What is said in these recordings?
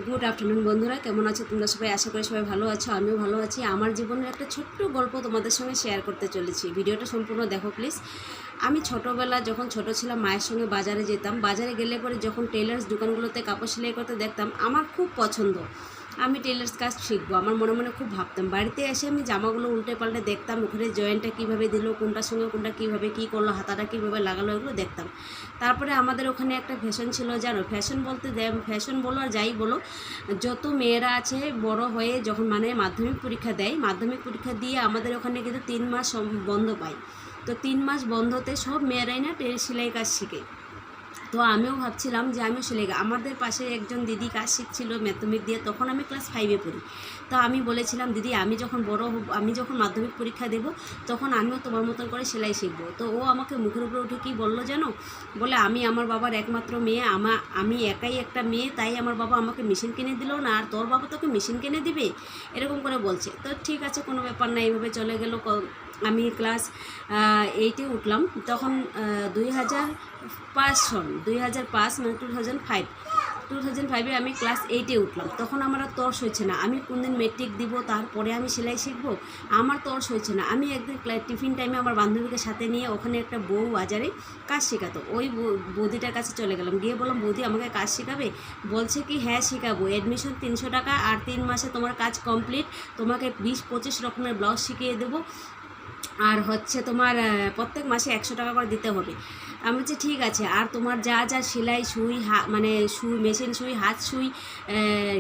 Good afternoon বন্ধুরা, কেমন আছো তোমরা সবাই? আশা করি সবাই ভালো আছো, আমিও ভালো আছি। আমার জীবনের একটা ছোট্ট গল্প তোমাদের সঙ্গে শেয়ার করতে চলেছি। ভিডিওটা সম্পূর্ণ দেখো প্লিজ। আমি ছোটোবেলা যখন ছোট ছিলাম মায়ের সঙ্গে বাজারে যেতাম। বাজারে গেলে পরে যখন টেলার্স দোকানগুলোতে কাপড় সেলাই করতে দেখতাম, আমার খুব পছন্দ। আমি টেলার্স কাজ শিখবো, আমার মনে মনে খুব ভাবতাম। বাড়িতে এসে আমি জামাগুলো উল্টে পাল্টে দেখতাম, ওখানে জয়েন্টটা কীভাবে দিল, কোনটার সঙ্গে কোনটা কীভাবে কী করলো, হাতাটা কীভাবে লাগালো, এগুলো দেখতাম। তারপরে আমাদের ওখানে একটা ফ্যাশন ছিল, জানো, ফ্যাশন বলতে ফ্যাশন বলো আর যাই বলো, যত মেয়েরা আছে বড় হয়ে যখন মানে মাধ্যমিক পরীক্ষা দেয়, মাধ্যমিক পরীক্ষা দিয়ে আমাদের ওখানে কিন্তু 3 মাস বন্ধ পায়। তো 3 মাস বন্ধতে সব মেয়েরাই না সেলাই কাজ শিখে। তো আমিও ভাবছিলাম যে আমিও সেলাই, আমাদের পাশে একজন দিদি কাজ শিখছিল মাধ্যমিক দিয়ে, তখন আমি ক্লাস 5-এ পড়ি। তো আমি বলেছিলাম, দিদি আমি যখন বড় হব, আমি যখন মাধ্যমিক পরীক্ষা দেব, তখন আমিও তোমার মতন করে সেলাই শিখবো। তো ও আমাকে মুখের উপরে উঠে কী বললো জানো, বলে আমি আমার বাবার একমাত্র মেয়ে, আমি একাই একটা মেয়ে, তাই আমার বাবা আমাকে মেশিন কিনে দিল না, আর তোর বাবা তোকে মেশিন কিনে দিবে, এরকম করে বলছে। তো ঠিক আছে, কোনো ব্যাপার না, এইভাবে চলে গেল। আমি ক্লাস 8-এ উঠলাম, তখন 2005 মানে 2005-এ আমি ক্লাস 8-এ উঠলাম। তখন আমার আর তর্স হয়েছে না আমি কোনদিন মেট্রিক দিব, তারপরে আমি সেলাই শিখবো, আমার তর্স হয়েছে না। আমি একদিন টিফিন টাইমে আমার বান্ধবীকে সাথে নিয়ে ওখানে একটা বউ বাজারে কাজ শেখাতো, ওই বৌদিটার কাছে চলে গেলাম। গিয়ে বললাম, বৌদি আমাকে কাজ শেখাবে? বলছে কি, হ্যাঁ শেখাবো, অ্যাডমিশন 300 টাকা, আর 3 মাসে তোমার কাজ কমপ্লিট, তোমাকে 20-25 রকমের ব্লাউজ শিখিয়ে দেবো, আর হচ্ছে তোমার প্রত্যেক মাসে 100 টাকা করে দিতে হবে। আমি বলছি ঠিক আছে, আর তোমার যা যা সেলাই সুই, মানে সুই, মেশিন সুই, হাত সুই,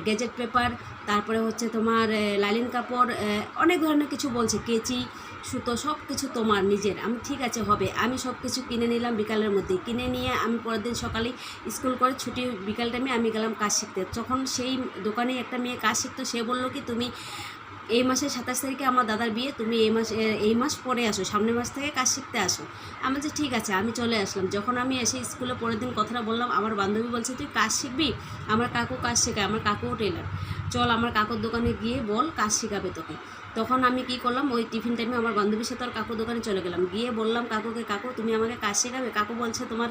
গেজেট পেপার, তারপরে হচ্ছে তোমার লাইলিন কাপড়, অনেক ধরনের কিছু বলছে, কেচি, সুতো, সব কিছু তোমার নিজের। আমি ঠিক আছে হবে। আমি সব কিছু কিনে নিলাম বিকালের মধ্যে। কিনে নিয়ে আমি পরের দিন সকালেই স্কুল করে ছুটি, বিকাল টাইমে আমি গেলাম কাজ শিখতে। তখন সেই দোকানে একটা মেয়ে কাজ শিখতো, সে বললো কি, তুমি এই মাসের 27 তারিখে আমার দাদার বিয়ে, তুমি এই মাস পরে আসো, সামনের মাস থেকে কাজ শিখতে আসো। আমি বলছি ঠিক আছে, আমি চলে আসলাম। যখন আমি এসে স্কুলে পরের দিন কথাটা বললাম, আমার বান্ধবী বলছে, তুই কাজ শিখবি? আমার কাকু কাজ শেখায়, আমার কাকুও টেলার, চল আমার কাকুর দোকানে গিয়ে বল, কাজ শেখাবে তোকে। তখন আমি কি করলাম, ওই টিফিন টাইমে আমার বান্ধবীর সাথে আর কাকুর দোকানে চলে গেলাম। গিয়ে বললাম কাকুকে, কাকু তুমি আমাকে কাজ শেখাবে? কাকু বলছে, তোমার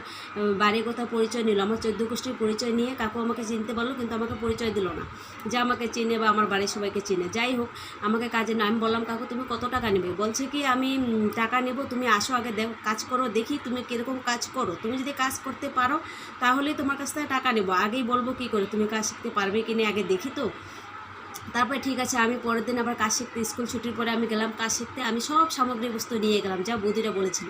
বাড়ির কথা পরিচয় নিল, আমার 14 গোষ্ঠীর পরিচয় নিয়ে কাকু আমাকে চিনতে পারলো, কিন্তু আমাকে পরিচয় দিল না যে আমাকে চিনে বা আমার বাড়ির সবাইকে চিনে। যাই হোক, আমাকে কাজে না, আমি বললাম কাকু তুমি কত টাকা নেবে? বলছে কি, আমি টাকা নেব, তুমি আসো আগে, কাজ করো, দেখি তুমি কীরকম কাজ করো, তুমি যদি কাজ করতে পারো তাহলেই তোমার কাছ থেকে টাকা নেবো, আগেই বলবো কী করে তুমি কাজ শিখতে পারবে কি না, আগে দেখি তো। তারপরে ঠিক আছে, আমি পরের দিন আবার কাজ শিখতে, স্কুল ছুটির পরে আমি গেলাম কাজ শিখতে। আমি সব সামগ্রী বস্তু নিয়ে গেলাম যা বৌদিরা বলেছিল।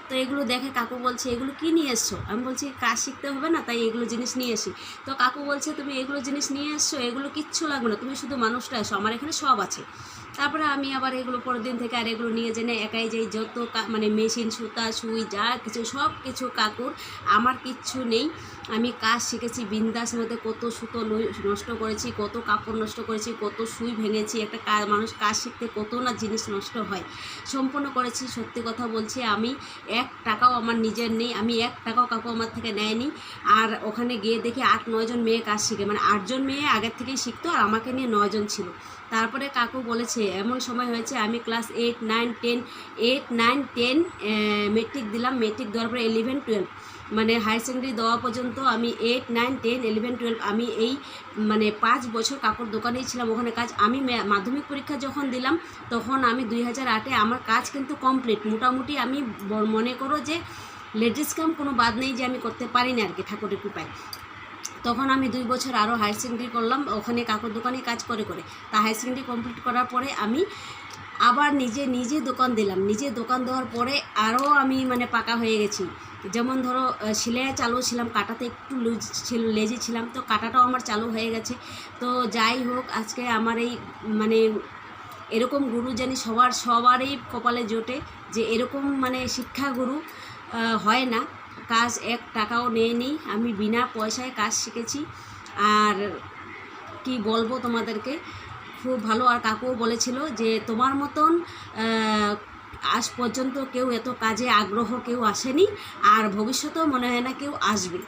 তো এগুলো দেখে কাকু বলছে, এগুলো কী নিয়ে এসছো? আমি বলছি কাজ শিখতে হবে না, তাই এগুলো জিনিস নিয়ে এসি। তো কাকু বলছে, তুমি এগুলো জিনিস নিয়ে এসছো, এগুলো কিচ্ছু লাগবে না, তুমি শুধু মানুষটা এসো, আমার এখানে সব আছে। তারপরে আমি আবার এগুলো পরের দিন থেকে আর এগুলো নিয়ে জেনে একাই যাই, যত মানে মেশিন, সুতা, সুই, যা কিছু সব কিছু কাকুর, আমার কিচ্ছু নেই। আমি কাজ শিখেছি বিন্দাস মধ্যে, কত সুতো নষ্ট করেছি, কত কাপড় নষ্ট করেছি, কত সুই ভেঙেছি। একটা মানুষ কাজ শিখতে কত না জিনিস নষ্ট হয়, সম্পূর্ণ করেছি। সত্যি কথা বলছি, আমি 1 টাকাও আমার নিজের নেই, আমি 1 টাকাও কাকু আমার থেকে নেয়নি। আর ওখানে গিয়ে দেখি 8-9 জন মেয়ে কাজ শিখে, মানে 8 জন মেয়ে আগের থেকেই শিখতো, আর আমাকে নিয়ে 9 জন ছিল। তারপরে কাকু বলেছে, এমন সময় হয়েছে আমি ক্লাস 8-9-10 মেট্রিক দিলাম। মেট্রিক দেওয়ার পরে 11-12 মানে হায়ার সেকেন্ডারি দেওয়া পর্যন্ত আমি 8-9-10-11-12 আমি এই মানে 5 বছর কাকুর দোকানেই ছিলাম, ওখানে কাজ। আমি মাধ্যমিক পরীক্ষা যখন দিলাম, তখন আমি 2008-এ আমার কাজ কিন্তু কমপ্লিট মোটামুটি। আমি মনে করো যে লেডিস কাম কোনো বাদ নেই যে আমি করতে পারি না আর কি, ঠাকুরের কৃপায়। তখন আমি 2 বছর আরও হায়ার সেকেন্ডারি করলাম, ওখানে কাকুর দোকানে কাজ করে। তা হায়ার সেকেন্ডারি কমপ্লিট করার পরে আমি আবার নিজে দোকান দিলাম। নিজে দোকান দেওয়ার পরে আরও আমি মানে পাকা হয়ে গেছি। যেমন ধরো সেলাই চালু ছিলাম, কাটাতে একটু লেজি ছিলাম, তো কাটাটাও আমার চালু হয়ে গেছে। তো যাই হোক, আজকে আমার এই মানে এরকম গুরু জানি সবারই কপালে জোটে, যে এরকম মানে শিক্ষাগুরু হয় না। কাজ 1 টাকাও নেয়নি, আমি বিনা পয়সায় কাজ শিখেছি। আর কি বলবো তোমাদেরকে, খুব ভালো। আর কাকুও বলেছিল যে তোমার মতন আজ পর্যন্ত কেউ এত কাজে আগ্রহ কেউ আসেনি, আর ভবিষ্যতেও মনে হয় না কেউ আসবে।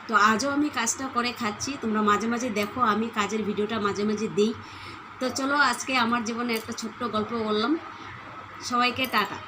তো আজও আমি কাজটা করে খাচ্ছি, তোমরা মাঝে মাঝে দেখো, আমি কাজের ভিডিওটা মাঝে মাঝে দিই। তো চলো, আজকে আমার জীবনে একটা ছোট্ট গল্প বললাম। সবাইকে টাটা।